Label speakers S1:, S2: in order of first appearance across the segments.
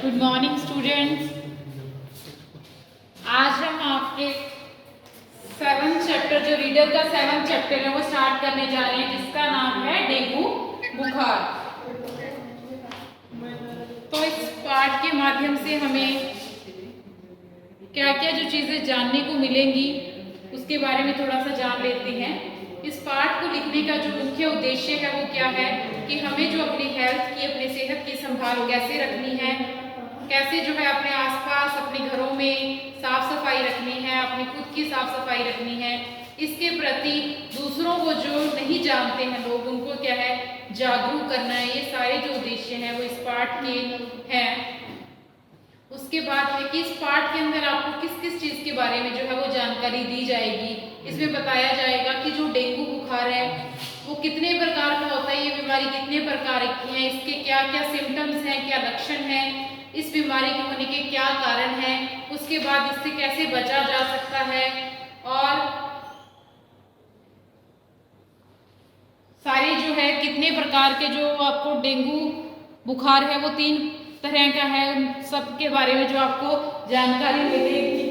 S1: Good morning students. आज हम आपके 7th चैप्टर जो रीडर का 7th चैप्टर है वो स्टार्ट करने जा रहे हैं, जिसका नाम है डेंगू बुखार। तो इस पाठ के माध्यम से हमें क्या क्या जो चीज़ें जानने को मिलेंगी उसके बारे में थोड़ा सा जान लेते हैं। इस पाठ को लिखने का जो मुख्य उद्देश्य है वो क्या है कि हमें जो अपनी हेल्थ की, अपनी सेहत की संभाल कैसे रखनी है, कैसे जो है अपने आसपास, अपने घरों में साफ सफाई रखनी है, अपनी खुद की साफ सफाई रखनी है, इसके प्रति दूसरों को जो नहीं जानते हैं लोग उनको क्या है जागरूक करना है। ये सारे जो उद्देश्य हैं वो इस पाठ के हैं। उसके बाद है कि इस पाठ के अंदर आपको किस किस चीज़ के बारे में जो है वो जानकारी दी जाएगी। इसमें बताया जाएगा कि जो डेंगू बुखार है वो कितने प्रकार का होता है, ये बीमारी कितने प्रकार की है, इसके क्या क्या सिम्टम्स हैं, क्या लक्षण हैं, इस बीमारी के होने के क्या कारण हैं, उसके बाद इससे कैसे बचा जा सकता है, और सारे जो है कितने प्रकार के जो आपको डेंगू बुखार है वो 3 तरह का है, उन सब के बारे में जो आपको जानकारी मिलेगी।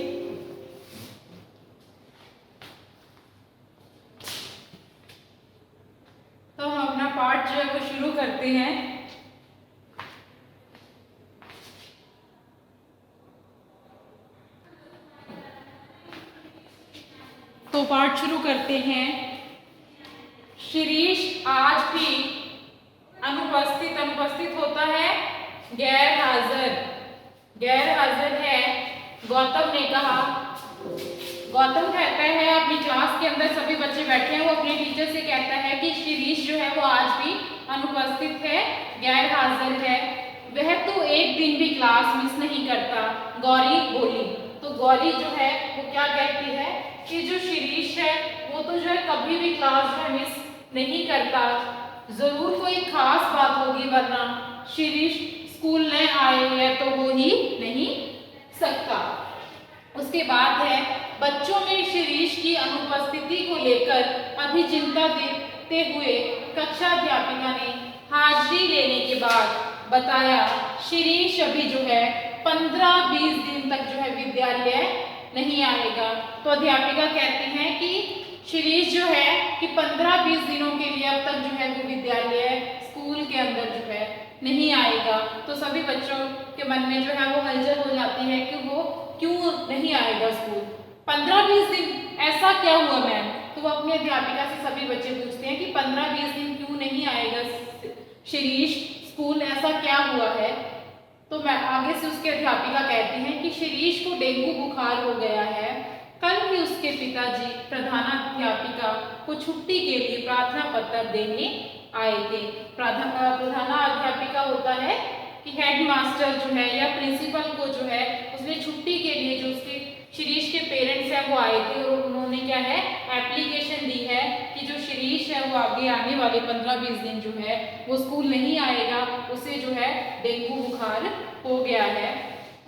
S1: तो हम अपना पाठ जो है वो शुरू करते हैं। तो पाठ शुरू करते हैं। शिरीष आज भी अनुपस्थित होता है, गैर हाजिर है। गौतम ने कहा। गौतम कहता है अपनी क्लास के अंदर सभी बच्चे बैठे हैं, वो अपने टीचर से कहता है कि शिरीष जो है वो आज भी अनुपस्थित है, गैर हाजिर है। वह तो एक दिन भी क्लास मिस नहीं करता, गौरी बोली। तो गौरी जो है वो क्या कहती है कि जो शिरीष है वो तो जो है कभी भी क्लास जो है मिस नहीं करता, जरूर कोई खास बात होगी, वरना शिरीष स्कूल न आए है तो हो ही नहीं सकता। उसके बाद है बच्चों में शिरीष की अनुपस्थिति को लेकर अभी चिंता देते हुए कक्षा अध्यापिका ने हाजिरी लेने के बाद बताया शिरीष अभी जो है 15-20 दिन तक जो है विद्यालय नहीं आएगा। तो अध्यापिका कहती हैं कि शिरीष जो है कि 15-20 दिनों के लिए अब तक जो है वो विद्यालय स्कूल के अंदर जो है नहीं आएगा। तो सभी बच्चों के मन में जो है वो हलचल हो जाती है कि वो क्यों नहीं आएगा स्कूल, 15-20 दिन ऐसा क्या हुआ मैम। तो वो अपनी अध्यापिका से सभी बच्चे पूछते हैं कि 15-20 दिन क्यों नहीं आएगा शिरीष स्कूल, ऐसा क्या हुआ है। तो मैं आगे से उसके अध्यापिका कहती हैं कि शिरीष को डेंगू बुखार हो गया है। कल ही उसके पिताजी प्रधानाध्यापिका को छुट्टी के लिए प्रार्थना पत्र देने आए थे। प्रधानाध्यापिका होता है कि हेडमास्टर जो है या प्रिंसिपल को जो है उसने छुट्टी के लिए जो उसके शिरीष के पेरेंट्स हैं वो आए थे, और उन्होंने क्या है एप्लीकेशन दी है कि जो शिरीष है वो आगे आने वाले 15-20 दिन जो है वो स्कूल नहीं आएगा, उसे जो है डेंगू बुखार हो गया है।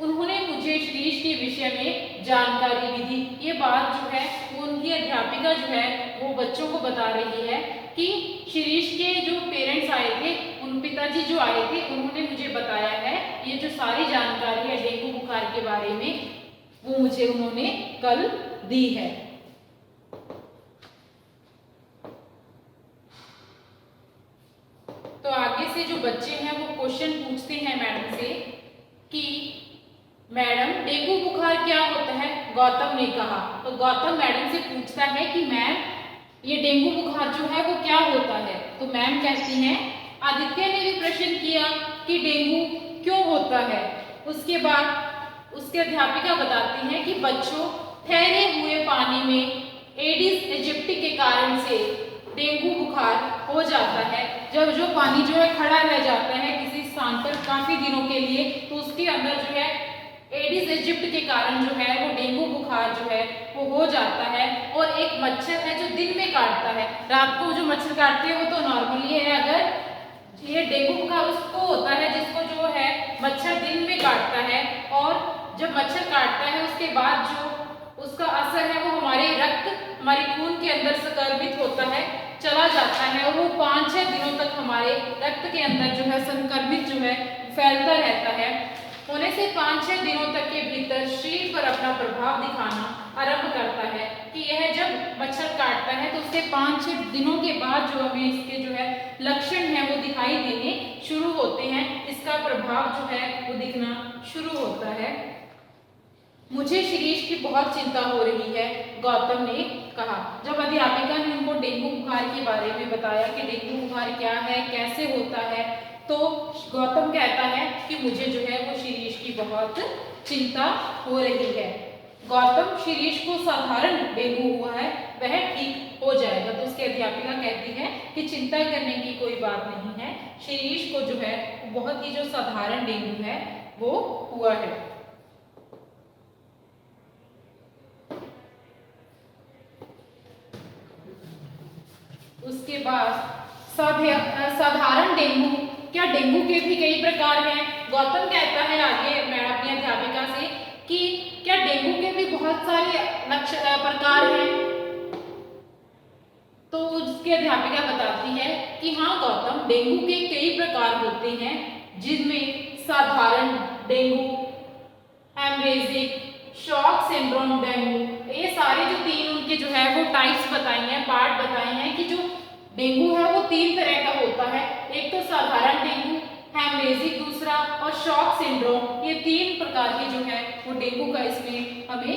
S1: उन्होंने मुझे शिरीष के विषय में जानकारी भी दी। ये बात जो है वो उनकी अध्यापिका जो है वो बच्चों को बता रही है कि शिरीष के जो पेरेंट्स आए थे, उन पिताजी जो आए थे, उन्होंने मुझे बताया है ये जो सारी जानकारी है डेंगू बुखार के बारे में वो मुझे उन्होंने कल दी है। तो आगे से जो बच्चे हैं वो क्वेश्चन पूछते हैं मैडम से कि मैडम डेंगू बुखार क्या होता है। गौतम ने कहा। तो गौतम मैडम से पूछता है कि मैम ये डेंगू बुखार जो है वो क्या होता है। तो मैम कहती हैं, आदित्य ने भी प्रश्न किया कि डेंगू क्यों होता है। उसके बाद उसके अध्यापिका बताती हैं कि बच्चों ठहरे हुए पानी में एडिस एजिप्टी के कारण से डेंगू बुखार हो जाता है। जब जो पानी जो है खड़ा रह जाता है किसी स्थान पर काफी दिनों के लिए, तो उसके अंदर जो है एडिस इजिप्ट के कारण जो है वो डेंगू बुखार जो है वो हो जाता है। और एक मच्छर है जो दिन में काटता है, रात को जो मच्छर काटते हैं वो तो नॉर्मली है, अगर ये डेंगू बुखार उसको होता है जिसको जो है मच्छर दिन में काटता है, और जब मच्छर काटता है उसके बाद जो उसका असर है वो हमारे रक्त, हमारे खून के अंदर संक्रमित होता है, चला जाता है, और वो 5-6 दिनों तक हमारे रक्त के अंदर जो है संक्रमित जो है फैलता रहता है। होने रहने से 5-6 दिनों तक के भीतर शरीर पर अपना प्रभाव दिखाना आरंभ करता है। कि यह जब मच्छर काटता है तो उसके 5-6 दिनों के बाद जो हमें इसके जो है लक्षण है वो दिखाई देने शुरू होते हैं, इसका प्रभाव जो है वो दिखना शुरू होता है। मुझे शिरीष की बहुत चिंता हो रही है, गौतम ने कहा। जब अध्यापिका ने उनको डेंगू बुखार के बारे में बताया कि डेंगू बुखार क्या है, कैसे होता है, तो गौतम कहता है कि मुझे जो है वो शिरीष की बहुत चिंता हो रही है। गौतम, शिरीष को साधारण डेंगू हुआ है, वह ठीक हो जाएगा। तो उसकी अध्यापिका कहती है कि चिंता करने की कोई बात नहीं है, शिरीष को जो है वो बहुत ही जो साधारण डेंगू है वो हुआ है। उसके बाद साधारण डेंगू, क्या डेंगू के भी कई प्रकार हैं? गौतम कहता है आगे मैं अपनी अध्यापिका से कि क्या डेंगू के भी बहुत सारे प्रकार हैं? तो उसकी अध्यापिका बताती है कि हाँ गौतम, डेंगू के कई प्रकार होते हैं, जिनमें साधारण dengue, haemorrhagic, shock syndrome dengue, ये सारे जो 3 उनके जो है वो टाइप्स बताई हैं, पार्ट बताए हैं कि जो डेंगू है वो 3 तरह का होता है। एक तो साधारण डेंगू, हेमरेजिक दूसरा, और शॉक सिंड्रोम, ये 3 प्रकार के जो है वो डेंगू का इसमें हमें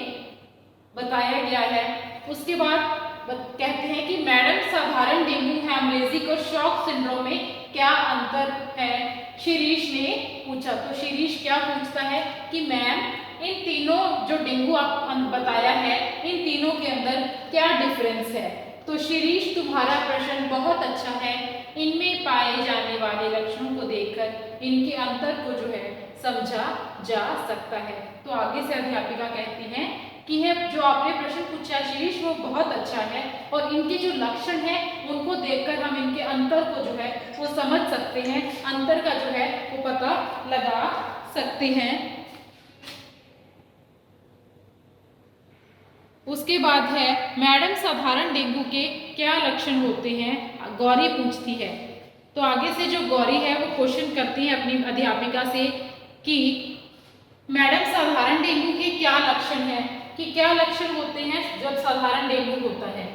S1: बताया गया है। उसके बाद कहते हैं कि मैडम, साधारण डेंगू, हेमरेजिक और शॉक सिंड्रोम में क्या अंतर है? शिरीष ने पूछा। तो शिरीष क्या पूछता है कि मैम, इन तीनों जो डेंगू आप बताया है, इन तीनों के अंदर क्या डिफरेंस है? तो शिरीष, तुम्हारा प्रश्न बहुत अच्छा है, इनमें पाए जाने वाले लक्षणों को देखकर इनके अंतर को जो है समझा जा सकता है। तो आगे से अध्यापिका कहती हैं कि है जो आपने प्रश्न पूछा शिरीष वो बहुत अच्छा है, और इनके जो लक्षण हैं उनको देखकर हम इनके अंतर को जो है वो समझ सकते हैं, अंतर का जो है वो पता लगा सकते हैं। उसके बाद है मैडम, साधारण डेंगू के क्या लक्षण होते हैं? गौरी पूछती है। तो आगे से जो गौरी है वो क्वेश्चन करती है अपनी अध्यापिका से कि मैडम, साधारण डेंगू के क्या लक्षण हैं, कि क्या लक्षण होते हैं जब साधारण डेंगू होता है?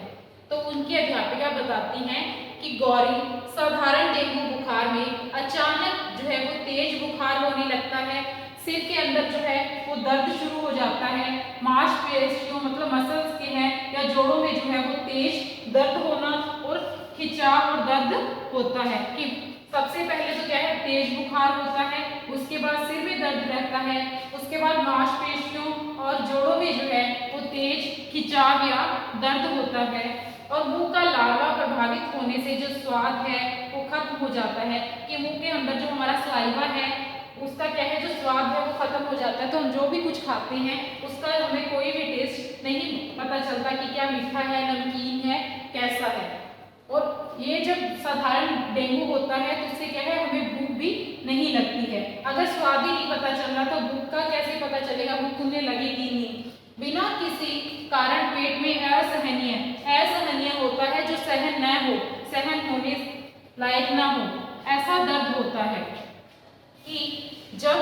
S1: तो उनकी अध्यापिका बताती हैं कि गौरी, साधारण डेंगू बुखार में अचानक जो है वो तेज बुखार होने लगता है, सिर के अंदर जो है वो दर्द शुरू हो जाता है, मांसपेशियों मतलब मसल्स के हैं या जोड़ों में जो है वो तेज दर्द होना और खिंचाव और दर्द होता है। कि सबसे पहले तो क्या है, तेज बुखार होता है, उसके बाद सिर में दर्द रहता है, उसके बाद मांसपेशियों और जोड़ों में जो है वो तेज खिंचाव या दर्द होता है, और मुंह का लार्वा प्रभावित होने से जो स्वाद है वो खत्म हो जाता है। कि मुंह के अंदर जो हमारा सलाइवा है उसका क्या है, जो स्वाद है वो खत्म हो जाता है, तो हम जो भी कुछ खाते हैं उसका हमें कोई भी टेस्ट नहीं पता चलता कि क्या मीठा है, नमकीन है, कैसा है। और ये जब साधारण डेंगू होता है तो इससे क्या है, हमें भूख भी नहीं लगती है। अगर स्वाद ही नहीं पता चल रहा तो भूख का कैसे पता चलेगा, भूख तुम्हें लगेगी नहीं। बिना किसी कारण पेट में असहनीय होता है, जो सहन न हो, सहन होने लायक ना हो, ऐसा दर्द होता है। कि जब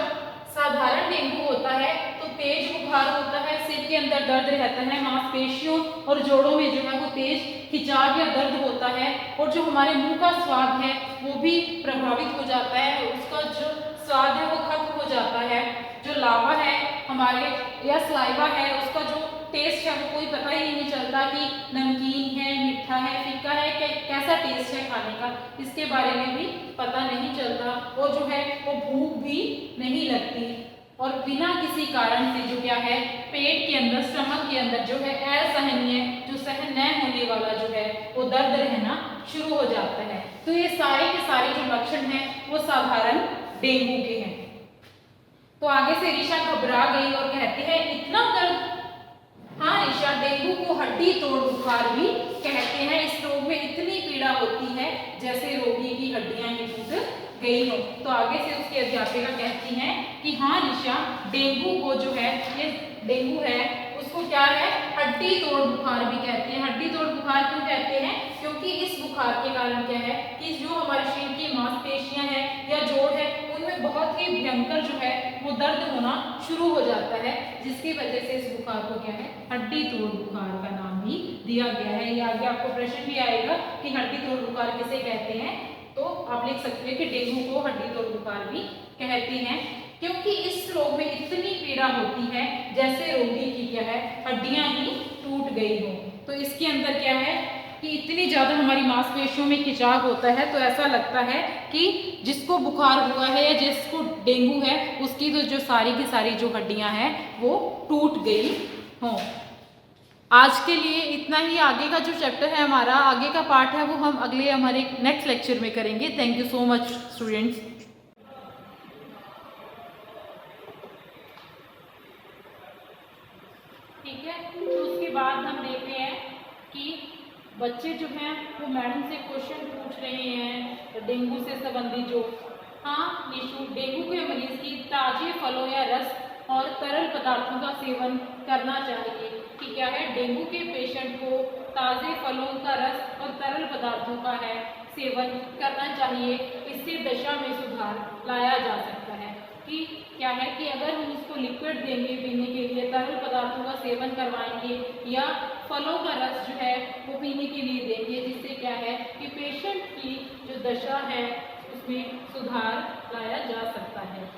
S1: साधारण डेंगू होता है तो तेज बुखार होता है, सिर के अंदर दर्द रहता है, मांसपेशियों और जोड़ों में जो है वो तेज खिंचाव या दर्द होता है, और जो हमारे मुंह का स्वाद है वो भी प्रभावित हो जाता है, उसका जो स्वाद है वो खत्म हो जाता है। जो लावा है हमारे या सलाइवा है उसका जो टेस्ट है वो कोई पता ही नहीं चलता कि नमकीन है, मीठा है, फीका है, कैसा टेस्ट है खाने का, इसके बारे में भी पता नहीं चलता, और जो है वो भूख भी नहीं लगती। और बिना किसी कारण से जो क्या है, पेट के अंदर, स्टमक के अंदर जो है असहनीय, जो सहन न होने वाला जो है वो दर्द रहना शुरू हो जाता है। तो ये सारे के सारे जो लक्षण हैं वो साधारण डेंगू के हैं। तो आगे से ऋषा घबरा गई और कहती है, इतना दर्द? हाँ ऋषा, डेंगू को हड्डी तोड़ बुखार भी कहते हैं। इस रोग में इतनी पीड़ा होती है जैसे रोगी की हड्डियां ही टूट गई हो। तो आगे से उसकी अध्यापिका कहती हैं कि हाँ ऋषा, डेंगू को जो है, ये डेंगू है उसको क्या है, हड्डी तोड़ बुखार भी कहते हैं। हड्डी तोड़ बुखार क्यों कहते हैं? क्योंकि इस बुखार के कारण क्या है कि जो हमारे शरीर की मांसपेशियां हैं या जोड़ है उनमें बहुत ही भयंकर जो है वो दर्द होना शुरू हो जाता है, जिसकी वजह से इस बुखार को क्या है, हड्डी तोड़ बुखार का नाम भी दिया गया है। ये आगे आपको प्रश्न भी आएगा कि हड्डी तोड़ बुखार किसे कहते हैं, तो आप लिख सकते हैं कि डेंगू को हड्डी तोड़ बुखार भी कहते हैं, क्योंकि इस रोग में इतनी पीड़ा होती है जैसे रोगी की क्या है, हड्डियां ही टूट गई हो। तो इसके अंदर क्या है कि इतनी ज़्यादा हमारी मांसपेशियों में खिंचाव होता है, तो ऐसा लगता है कि जिसको बुखार हुआ है या जिसको डेंगू है उसकी तो जो सारी की सारी जो हड्डियां हैं वो टूट गई हों। आज के लिए इतना ही। आगे का जो चैप्टर है हमारा, आगे का पार्ट है, वो हम अगले हमारे नेक्स्ट लेक्चर में करेंगे। Thank you so much students. ठीक है, तो उसके बाद हम देखते हैं कि बच्चे जो हैं वो मैडम से क्वेश्चन पूछ रहे हैं डेंगू से संबंधित जो। हाँ निशु, डेंगू के मरीज की ताजे फलों या रस और तरल पदार्थों का सेवन करना चाहिए। कि क्या है, डेंगू के पेशेंट को ताजे फलों का रस और तरल पदार्थों का है सेवन करना चाहिए। इससे दशा में सुधार लाया जा सकता है। कि क्या है कि अगर हम उसको लिक्विड देंगे पीने के लिए, तरल पदार्थों का सेवन करवाएंगे या फलों का रस जो है वो पीने के लिए देंगे, जिससे क्या है कि पेशेंट की जो दशा है उसमें सुधार लाया जा सकता है।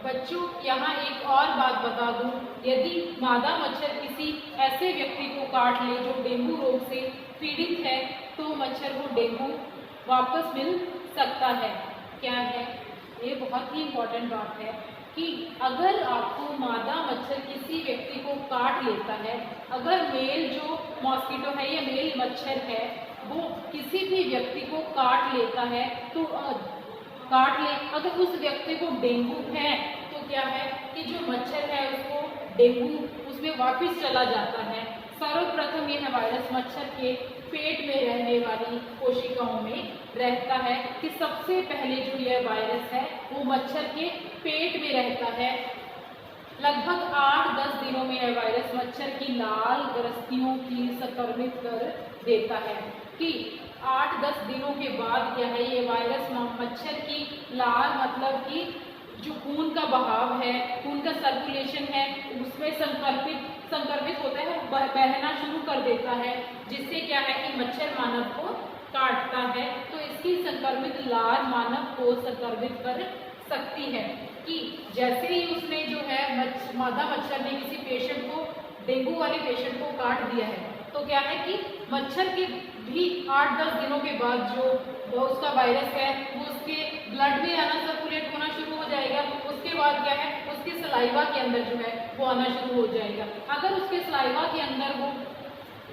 S1: बच्चों यहाँ एक और बात बता दूं, यदि मादा मच्छर किसी ऐसे व्यक्ति को काट ले जो डेंगू रोग से पीड़ित है, तो मच्छर को डेंगू वापस मिल सकता है। क्या है, ये बहुत ही इम्पोर्टेंट बात है कि अगर आपको मादा मच्छर किसी व्यक्ति को काट लेता है, अगर मेल जो मॉस्किटो है या मेल मच्छर है वो किसी भी व्यक्ति को काट लेता है, तो अगर उस व्यक्ति को डेंगू है तो क्या है कि जो मच्छर है उसको डेंगू उसमें वापस चला जाता है। सर्वप्रथम यह वायरस मच्छर के पेट में रहने वाली कोशिकाओं में रहता है। कि सबसे पहले जो यह वायरस है वो मच्छर के पेट में रहता है। लगभग 8-10 दिनों में यह वायरस मच्छर की लाल ग्रस्तियों की संक्रमित कर देता है। कि 8-10 दिनों के बाद क्या है, ये वायरस मच्छर की लाल मतलब कि जो खून का बहाव है, खून का सर्कुलेशन है, उसमें संक्रमित होता है, बहना शुरू कर देता है, जिससे क्या है कि मच्छर मानव को काटता है। तो इसकी संक्रमित लार मानव को संक्रमित कर सकती है। कि जैसे ही उसने जो है मादा मच्छर ने किसी पेशेंट को, डेंगू वाले पेशेंट को काट दिया है, तो क्या है कि मच्छर के भी 8-10 दिनों के बाद जो उसका वायरस है वो उसके ब्लड में आना, सर्कुलेट होना शुरू हो जाएगा। उसके बाद क्या है, उसके सलाइवा के अंदर जो है वो आना शुरू हो जाएगा। अगर उसके सलाइवा के अंदर वो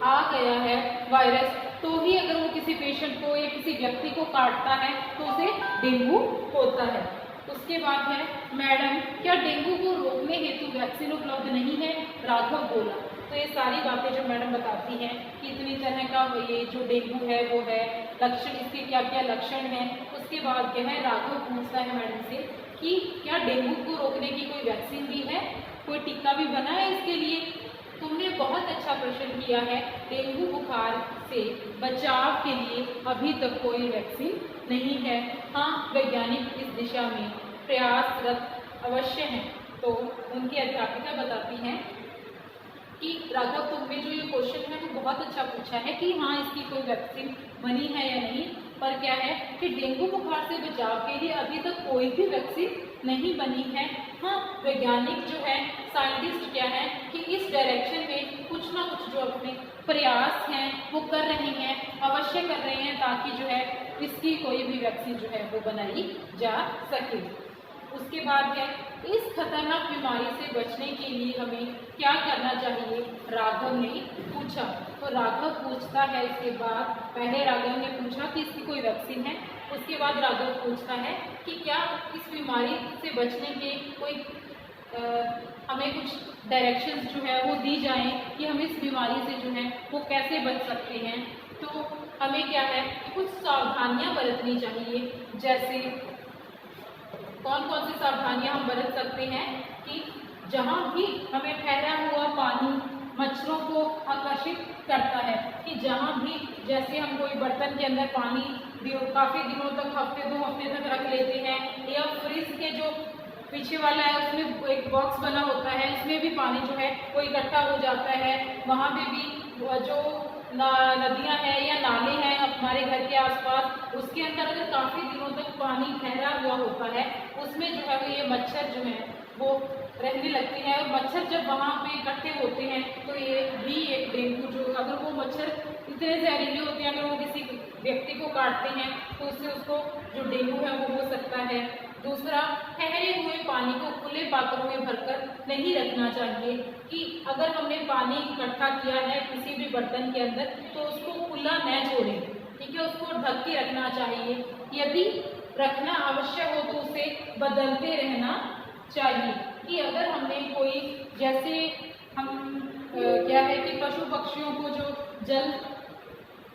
S1: आ गया है वायरस, तो ही अगर वो किसी पेशेंट को या किसी व्यक्ति को काटता है तो उसे डेंगू होता है। उसके बाद है, मैडम क्या डेंगू को रोकने हेतु वैक्सीन उपलब्ध नहीं है? राघव बोला। तो ये सारी बातें जो मैडम बताती हैं कि इतनी तरह का ये जो डेंगू है वो है, लक्षण इसके क्या क्या लक्षण हैं। उसके बाद क्या है, राघव पूछता है मैडम से कि क्या डेंगू को रोकने की कोई वैक्सीन भी है, कोई टीका भी बना है इसके लिए? तुमने बहुत अच्छा प्रश्न किया है। डेंगू बुखार से बचाव के लिए अभी तक कोई वैक्सीन नहीं है। हाँ, वैज्ञानिक इस दिशा में प्रयासरत अवश्य हैं। तो उनकी अध्यापिका बताती हैं कि राघव, तुमने जो ये क्वेश्चन है वो बहुत अच्छा पूछा है कि हाँ इसकी कोई वैक्सीन बनी है या नहीं, पर क्या है कि डेंगू बुखार से बचाव के लिए अभी तक कोई भी वैक्सीन नहीं बनी है। हाँ, वैज्ञानिक जो है, साइंटिस्ट क्या है कि इस डायरेक्शन में कुछ ना कुछ जो अपने प्रयास हैं वो कर रहे हैं, अवश्य कर रहे हैं, ताकि जो है इसकी कोई भी वैक्सीन जो है वो बनाई जा सके। उसके बाद है, इस खतरनाक बीमारी से बचने के लिए हमें क्या करना चाहिए? राघव ने पूछा। तो राघव पूछता है, इसके बाद पहले राघव ने पूछा कि इसकी कोई वैक्सीन है, उसके बाद राघव पूछता है कि क्या इस बीमारी से बचने के कोई हमें कुछ डायरेक्शंस जो है वो दी जाएं कि हम इस बीमारी से जो है वो कैसे बच सकते हैं। तो हमें क्या है, कुछ सावधानियां बरतनी चाहिए। जैसे कौन कौन सी सावधानियां हम बरत सकते हैं कि जहाँ भी हमें ठहरा हुआ पानी मच्छरों को आकर्षित करता है, कि जहाँ भी जैसे हम कोई बर्तन के अंदर पानी काफ़ी दिनों तक, हफ्ते 2 हफ्ते तक रख लेते हैं, या फ्रिज के जो पीछे वाला है उसमें एक बॉक्स बना होता है, उसमें भी पानी जो है वो इकट्ठा हो जाता है। वहाँ पे भी जो नदियाँ हैं या नाले हैं हमारे घर के आसपास, उसके अंदर अगर काफ़ी दिनों तक पानी ठहरा हुआ होता है, उसमें जो है वो ये मच्छर जो है वो रहने लगते हैं। और मच्छर जब वहाँ पे इकट्ठे होते हैं तो ये भी एक डेंगू, जो अगर वो मच्छर इतने जहरीले होते हैं, अगर वो किसी व्यक्ति को काटते हैं तो उससे उसको जो डेंगू है वो हो सकता है। दूसरा, ठहरे हुए पानी को खुले पात्रों में भरकर नहीं रखना चाहिए, कि अगर हमने पानी इकट्ठा किया है किसी भी बर्तन के अंदर तो उसको खुला न छोड़ें, ठीक है, उसको ढक के रखना चाहिए। यदि रखना आवश्यक हो तो उसे बदलते रहना चाहिए, कि अगर हमने कोई, जैसे हम क्या है कि पशु पक्षियों को जो जल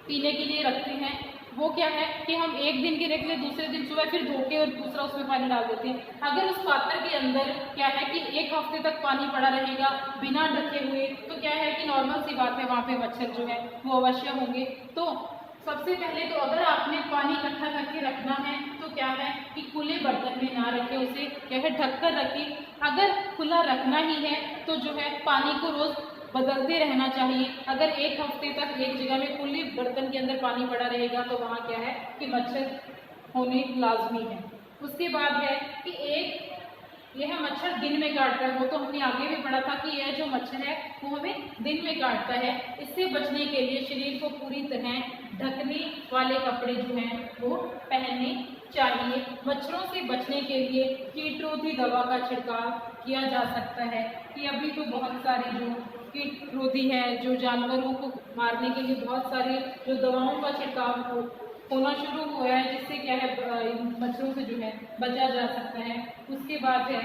S1: पीने के लिए रखते हैं, वो क्या है कि हम एक दिन की रख ले, दूसरे दिन सुबह फिर धो के और दूसरा उसमें पानी डाल देते हैं। अगर उस पात्र के अंदर क्या है कि एक हफ्ते तक पानी पड़ा रहेगा बिना ढके हुए, तो क्या है कि नॉर्मल सी बात है, वहाँ पे मच्छर जो है वो अवश्य होंगे। तो सबसे पहले तो अगर आपने पानी इकट्ठा करके रखना है तो क्या है कि खुले बर्तन में ना रखें, उसे क्या है ढक कर रखें। अगर खुला रखना ही है तो जो है पानी को रोज बदलते रहना चाहिए। अगर एक हफ्ते तक एक जगह में खुले बर्तन के अंदर पानी पड़ा रहेगा तो वहाँ क्या है कि मच्छर होने लाजमी है। उसके बाद है कि एक यह मच्छर दिन में काटता है, वो तो हमने आगे भी पढ़ा था कि यह जो मच्छर है वो हमें दिन में काटता है। इससे बचने के लिए शरीर को पूरी तरह ढकने वाले कपड़े जो हैं वो पहनने चाहिए। मच्छरों से बचने के लिए कीटरोधी दवा का छिड़काव किया जा सकता है, कि अभी तो बहुत सारे जो कीटरोधी है, जो जानवरों को मारने के लिए बहुत सारे जो दवाओं का छिड़काव होना शुरू हुआ है, जिससे क्या है मच्छरों से जो है बचा जा सकता है। उसके बाद है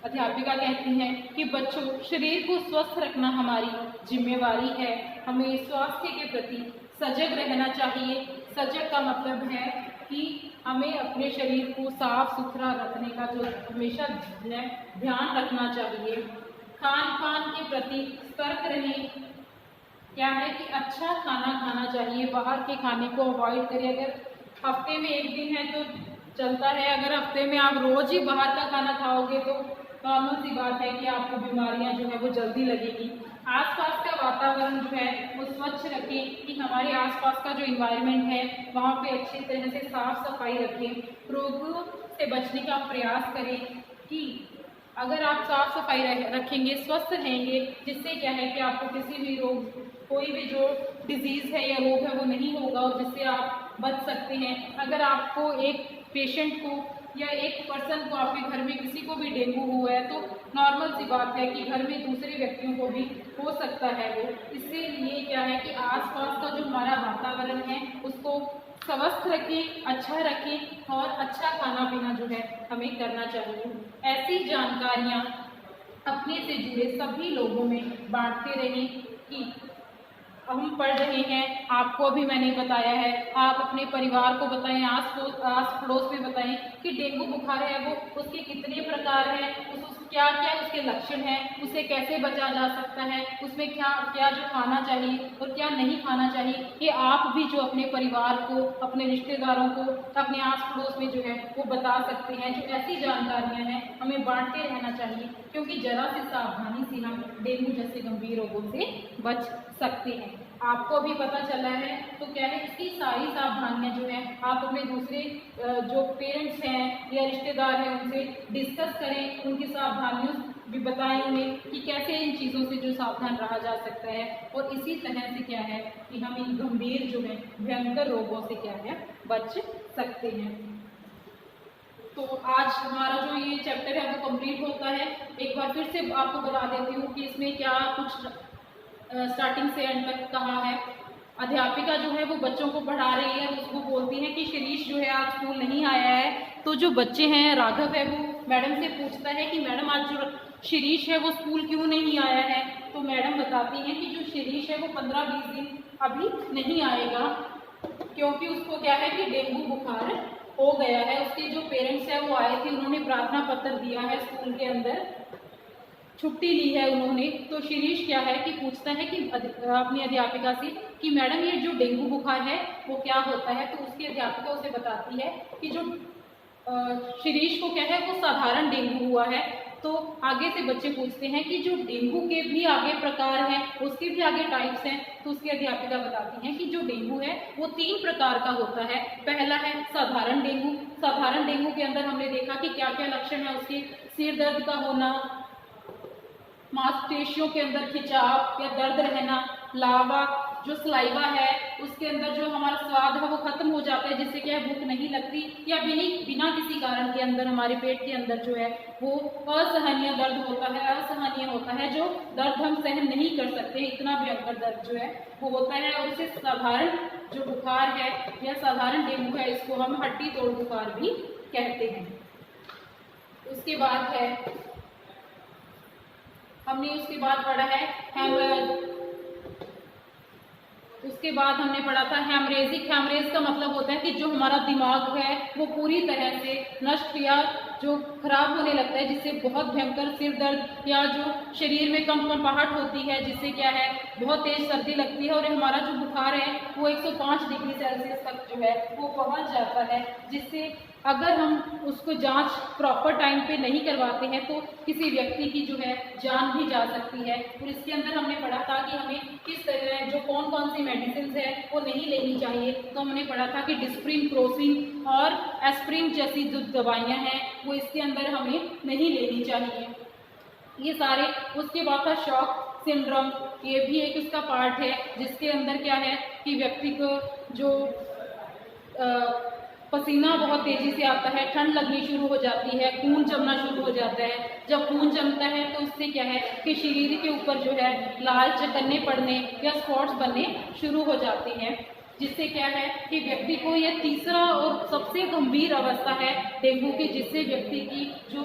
S1: अध्यापिका कहती हैं कि बच्चों, शरीर को स्वस्थ रखना हमारी जिम्मेवारी है। हमें स्वास्थ्य के प्रति सजग रहना चाहिए। सजग का मतलब है कि हमें अपने शरीर को साफ सुथरा रखने का जो हमेशा ध्यान रखना चाहिए। खान पान के प्रति सतर्क रहें। क्या है कि अच्छा खाना खाना चाहिए, बाहर के खाने को अवॉइड करें। अगर हफ्ते में एक दिन है तो चलता है, अगर हफ्ते में आप रोज ही बाहर का खाना खाओगे तो नॉर्मल सी बात है कि आपको बीमारियां जो है वो जल्दी लगेगी। आसपास का वातावरण जो है वो स्वच्छ रखें, कि हमारे आसपास का जो इन्वायरमेंट है वहाँ पे अच्छी तरह से साफ सफाई रखें। रोगों से बचने का प्रयास करें, कि अगर आप साफ सफाई रखेंगे, स्वस्थ रहेंगे, जिससे क्या है कि आपको किसी भी रोग, कोई भी जो डिजीज़ है या रोग है वो नहीं होगा, और जिससे आप बच सकते हैं। अगर आपको एक पेशेंट को या एक पर्सन को, आपके घर में किसी को भी डेंगू हुआ है तो नॉर्मल सी बात है कि घर में दूसरे व्यक्तियों को भी हो सकता है वो। इसलिए क्या है कि आसपास का जो हमारा वातावरण है उसको स्वस्थ रखें, अच्छा रखें, और अच्छा खाना पीना जो है हमें करना चाहिए। ऐसी जानकारियाँ अपने से जुड़े सभी लोगों में बांटते रहें, कि हम पढ़ रहे हैं, आपको भी मैंने बताया है, आप अपने परिवार को बताएं, आस पड़ोस में बताएं कि डेंगू बुखार है वो उसके कितने प्रकार हैं, क्या क्या उसके लक्षण हैं, उसे कैसे बचा जा सकता है, उसमें क्या क्या जो खाना चाहिए और क्या नहीं खाना चाहिए। ये आप भी जो अपने परिवार को, अपने रिश्तेदारों को, अपने आस पड़ोस में जो है वो बता सकते हैं। जो ऐसी जानकारियाँ हैं हमें बांटते रहना चाहिए, क्योंकि जरा सी सावधानी से हम डेंगू जैसे गंभीर रोगों से बच सकते हैं। आपको भी पता चला है तो क्या है, इसकी सारी सावधानियां जो है आप अपने दूसरे जो पेरेंट्स हैं या रिश्तेदार हैं उनसे डिस्कस करें, उनकी सावधानियों भी बताएं उन्हें कि कैसे इन चीज़ों से जो सावधान रहा जा सकता है, और इसी तरह से क्या है कि हम इन गंभीर जो है भयंकर रोगों से क्या है बच सकते हैं। तो आज हमारा जो ये चैप्टर है वो कंप्लीट होता है। एक बार फिर से आपको बता देती हूँ कि इसमें क्या कुछ स्टार्टिंग से एंड तक कहा है। अध्यापिका जो है वो बच्चों को पढ़ा रही है, उसको बोलती है कि शिरीष जो है आज स्कूल नहीं आया है। तो जो बच्चे हैं, राघव है, वो मैडम से पूछता है कि मैडम आज जो शिरीष है वो स्कूल क्यों नहीं आया है। तो मैडम बताती हैं कि जो शिरीष है वो 15-20 दिन अभी नहीं आएगा, क्योंकि उसको क्या है कि डेंगू बुखार हो गया है। उसके जो पेरेंट्स हैं वो आए थे, उन्होंने प्रार्थना पत्र दिया है, स्कूल के अंदर छुट्टी ली है उन्होंने। तो शिरीष क्या है कि पूछता है कि अपनी अध्यापिका से कि मैडम ये जो डेंगू बुखार है वो क्या होता है। तो उसकी अध्यापिका उसे बताती है कि जो शिरीष को क्या है वो साधारण डेंगू हुआ है। तो आगे से बच्चे पूछते हैं कि जो डेंगू के भी आगे प्रकार हैं, उसके भी आगे टाइप्स हैं। तो उसकी अध्यापिका बताती हैं कि जो डेंगू है वो 3 प्रकार का होता है। पहला है साधारण डेंगू। साधारण डेंगू के अंदर हमने देखा कि क्या क्या लक्षण है उसके, सिर दर्द का होना, मांसपेशियों के अंदर खिंचाव या दर्द रहना, लावा जो सलाइवा है उसके अंदर जो हमारा स्वाद है वो खत्म हो जाता है, जिससे क्या है भूख नहीं लगती, या बिना किसी कारण के अंदर हमारे पेट के अंदर जो है वो असहनीय दर्द होता है, असहनीय होता है, जो दर्द हम सहन नहीं कर सकते, इतना भयंकर दर्द जो है वो होता है। और इसे साधारण जो बुखार है या साधारण डेंगू है, इसको हम हड्डी तोड़ बुखार भी कहते हैं। उसके बाद है हमने उसके बाद पढ़ा है उसके बाद हमने पढ़ा था हेमरेजिक। हेमरेज का मतलब होता है कि जो हमारा दिमाग है वो पूरी तरह से नष्ट या जो खराब होने लगता है, जिससे बहुत भयंकर सिर दर्द या जो शरीर में कंपकंपाहट होती है, जिससे क्या है बहुत तेज सर्दी लगती है, और हमारा जो बुखार है वो 105 डिग्री सेल्सियस तक जो है वो पहुंच जाता है, जिससे अगर हम उसको जांच प्रॉपर टाइम पे नहीं करवाते हैं तो किसी व्यक्ति की जो है जान भी जा सकती है। और इसके अंदर हमने पढ़ा था कि हमें किस तरह जो कौन कौन सी मेडिसिन है वो नहीं लेनी चाहिए। तो हमने पढ़ा था कि डिस्प्रिन, क्रोसिन और एस्प्रिन जैसी जो दवाइयाँ हैं वो इसके अंदर हमें नहीं लेनी चाहिए, ये सारे। उसके बाद था शॉक सिंड्रोम, ये भी एक उसका पार्ट है, जिसके अंदर क्या है कि व्यक्ति को जो पसीना बहुत तेजी से आता है, ठंड लगनी शुरू हो जाती है, खून जमना शुरू हो जाता है। जब खून जमता है तो उससे क्या है कि शरीर के ऊपर जो है लाल चकन्ने पड़ने या स्पॉट्स बनने शुरू हो जाते हैं, जिससे क्या है कि व्यक्ति को यह तीसरा और सबसे गंभीर अवस्था है डेंगू की, जिससे व्यक्ति की जो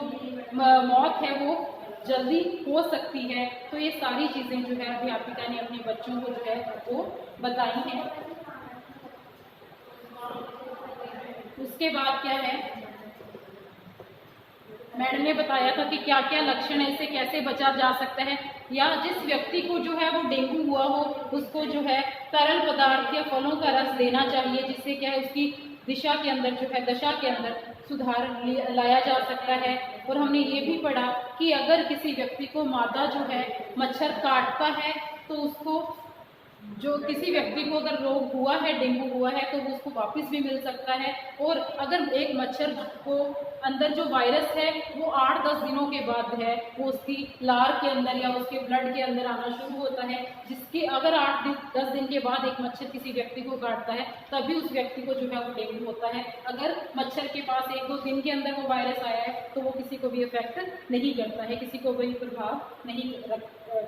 S1: मौत है वो जल्दी हो सकती है। तो ये सारी चीज़ें जो है अध्यापिका ने अपने बच्चों को जो है वो बताई हैं। उसके बाद क्या है, मैडम ने बताया था कि क्या क्या लक्षण है, इससे कैसे बचा जा सकता है, या जिस व्यक्ति को जो है वो डेंगू हुआ हो उसको जो है तरल पदार्थ या फलों का रस देना चाहिए, जिससे क्या है उसकी दशा के अंदर सुधार लाया जा सकता है। और हमने ये भी पढ़ा कि अगर किसी व्यक्ति को मादा जो है मच्छर काटता है तो उसको, जो किसी व्यक्ति को अगर रोग हुआ है, डेंगू हुआ है, तो वो उसको वापस भी मिल सकता है। और अगर एक मच्छर को अंदर जो वायरस है वो 8-10 दिनों के बाद है वो उसकी लार के अंदर या उसके ब्लड के अंदर आना शुरू होता है, जिसके अगर 8-10 दिन के बाद एक मच्छर किसी व्यक्ति को काटता है तभी उस व्यक्ति को जो है वो डेंगू होता है। अगर मच्छर के पास 1-2 दिन के अंदर वो वायरस आया है तो वो किसी को भी इफेक्ट नहीं करता है, किसी को भी प्रभाव नहीं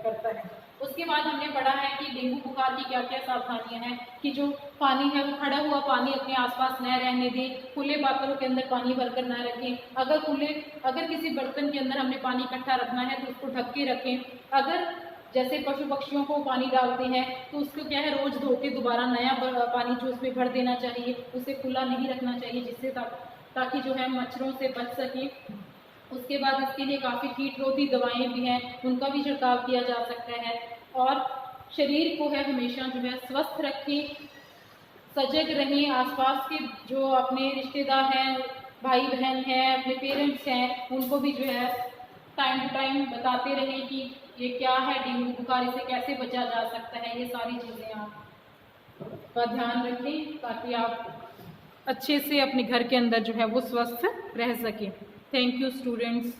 S1: करता है। उसके बाद हमने पढ़ा है कि डेंगू बुखार की क्या क्या सावधानियां हैं, कि जो पानी है वो खड़ा हुआ पानी अपने आसपास न रहने दें, खुले पात्रों के अंदर पानी भरकर न रखें। अगर किसी बर्तन के अंदर हमने पानी इकट्ठा रखना है तो उसको ढक के रखें। अगर जैसे पशु पक्षियों को पानी डालते हैं तो उसको क्या है रोज धो के दोबारा नया पानी जो उसमें भर देना चाहिए, उसे खुला नहीं रखना चाहिए, जिससे ताकि जो है मच्छरों से बच सके। उसके बाद इसके लिए काफ़ी कीटरोधी दवाएं भी हैं, उनका भी छिड़काव किया जा सकता है। और शरीर को है हमेशा जो है स्वस्थ रखें, सजग रहें, आसपास के जो अपने रिश्तेदार हैं, भाई बहन हैं, अपने पेरेंट्स हैं, उनको भी जो है टाइम टू टाइम बताते रहें कि ये क्या है डेंगू बुखार, इसे कैसे बचा जा सकता है। ये सारी चीज़ें आप का ध्यान रखें ताकि आप अच्छे से अपने घर के अंदर जो है वो स्वस्थ रह सकें। Thank you students.